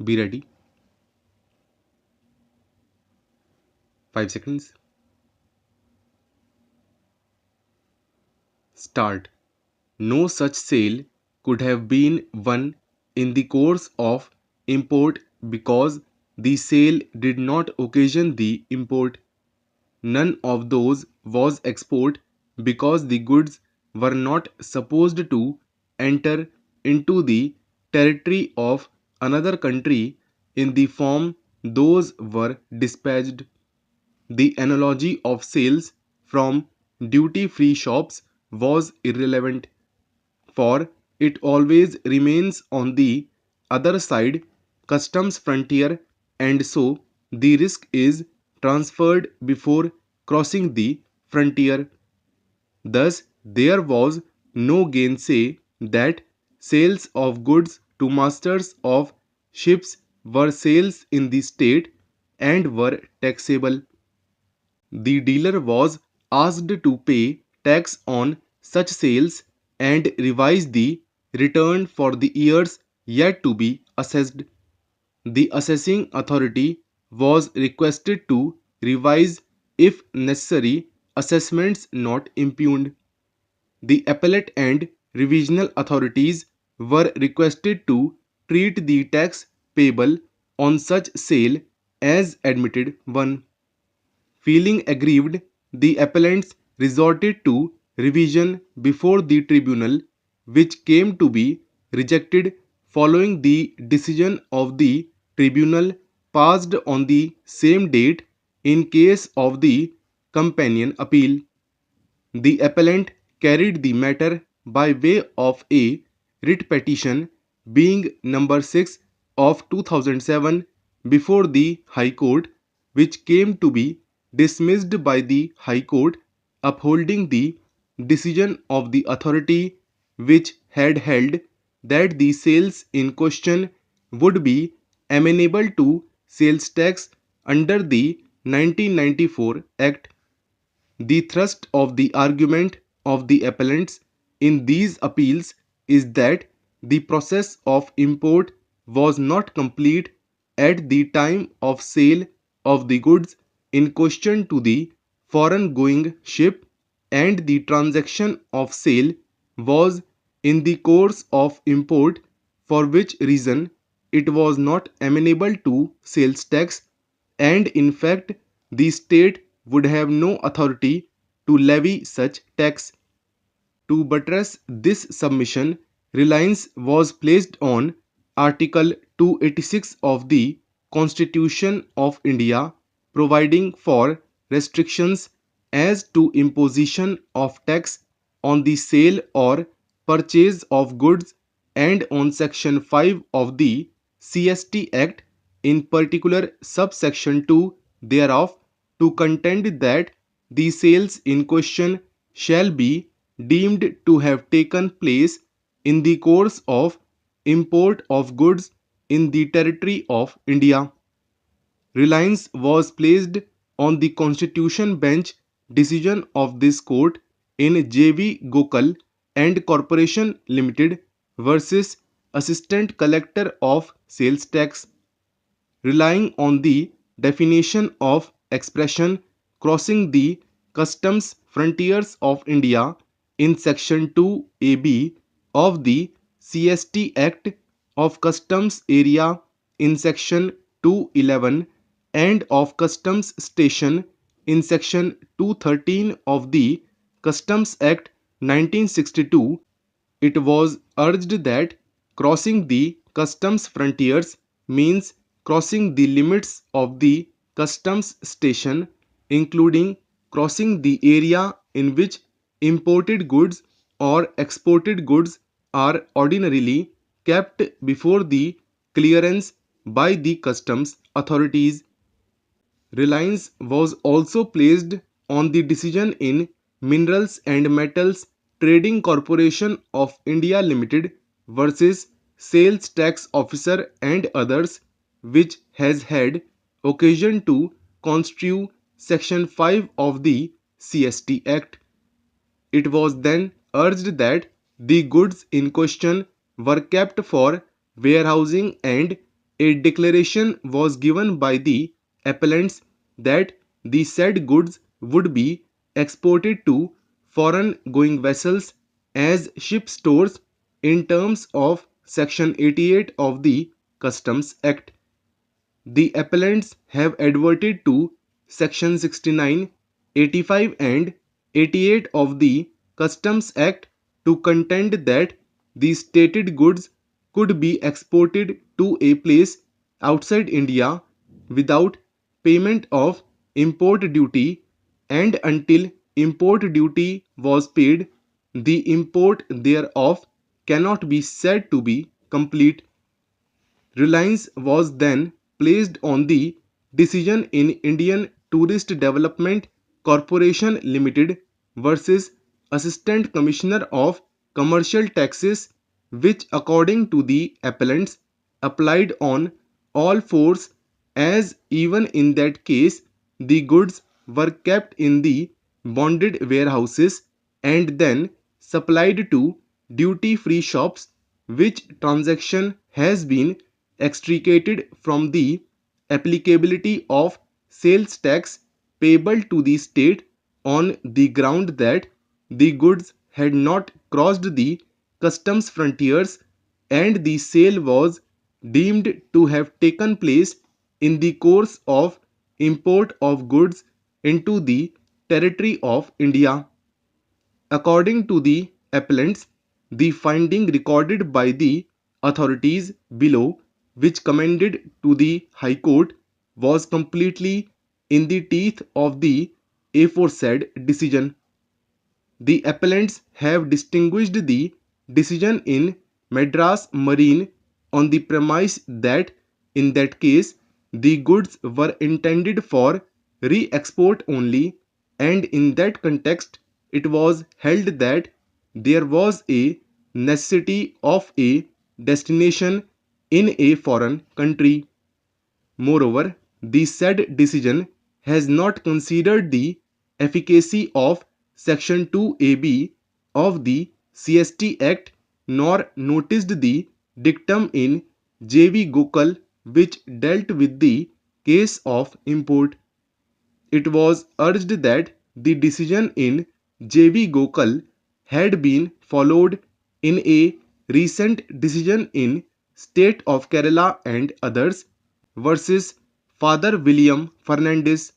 Be ready. 5 seconds. Start. No such sale could have been won in the course of import because the sale did not occasion the import. None of those was export because the goods were not supposed to enter into the territory of another country in the form those were dispatched. The analogy of sales from duty free shops was irrelevant, for it always remains on the other side customs frontier, and so the risk is transferred before crossing the frontier. Thus there was no gainsay that sales of goods to masters of ships were sales in the state and were taxable. The dealer was asked to pay tax on such sales and revise the return for the years yet to be assessed. The assessing authority was requested to revise, if necessary, assessments not impugned. The appellate and revisional authorities were requested to treat the tax payable on such sale as admitted one. Feeling aggrieved, the appellants resorted to revision before the tribunal, which came to be rejected following the decision of the tribunal passed on the same date in case of the companion appeal. The appellant carried the matter by way of a writ petition being number 6 of 2007 before the High Court, which came to be dismissed by the High Court, upholding the decision of the authority which had held that the sales in question would be amenable to sales tax under the 1994 Act. The thrust of the argument of the appellants in these appeals is that the process of import was not complete at the time of sale of the goods in question to the foreign going ship, and the transaction of sale was in the course of import, for which reason it was not amenable to sales tax, and in fact the state would have no authority to levy such tax. To buttress this submission, reliance was placed on Article 286 of the Constitution of India, providing for restrictions as to imposition of tax on the sale or purchase of goods, and on Section 5 of the CST Act, in particular subsection 2 thereof, to contend that the sales in question shall be deemed to have taken place in the course of import of goods in the territory of India. Reliance was placed on the Constitution Bench decision of this court in J.V. Gokal and Corporation Limited versus Assistant Collector of Sales Tax. Relying on the definition of expression crossing the customs frontiers of India in Section 2AB of the CST Act of Customs Area in Section 211 and of Customs Station in Section 213 of the Customs Act 1962, it was urged that crossing the customs frontiers means crossing the limits of the customs station, including crossing the area in which imported goods or exported goods are ordinarily kept before the clearance by the customs authorities. Reliance was also placed on the decision in Minerals and Metals Trading Corporation of India Limited versus Sales Tax Officer and others, which has had occasion to construe Section 5 of the CST Act. It was then urged that the goods in question were kept for warehousing and a declaration was given by the appellants that the said goods would be exported to foreign going vessels as ship stores in terms of Section 88 of the Customs Act. The appellants have adverted to Section 69, 85 and 88 of the Customs Act to contend that the stated goods could be exported to a place outside India without payment of import duty, and until import duty was paid, the import thereof cannot be said to be complete. Reliance was then placed on the decision in Indian Tourist Development Corporation Limited versus Assistant Commissioner of Commercial Taxes, which according to the appellants applied on all fours, as even in that case the goods were kept in the bonded warehouses and then supplied to duty free shops, which transaction has been extricated from the applicability of sales tax payable to the state on the ground that the goods had not crossed the customs frontiers and the sale was deemed to have taken place in the course of import of goods into the territory of India. According to the appellants, the finding recorded by the authorities below, which commended to the High Court, was completely in the teeth of the aforesaid decision. The appellants have distinguished the decision in Madras Marine on the premise that in that case the goods were intended for re-export only, and in that context it was held that there was a necessity of a destination in a foreign country. Moreover, the said decision has not considered the efficacy of Section 2AB of the CST Act nor noticed the dictum in J.V. Gokal which dealt with the case of import. It was urged that the decision in J.V. Gokal had been followed in a recent decision in State of Kerala and others versus Father William Fernandez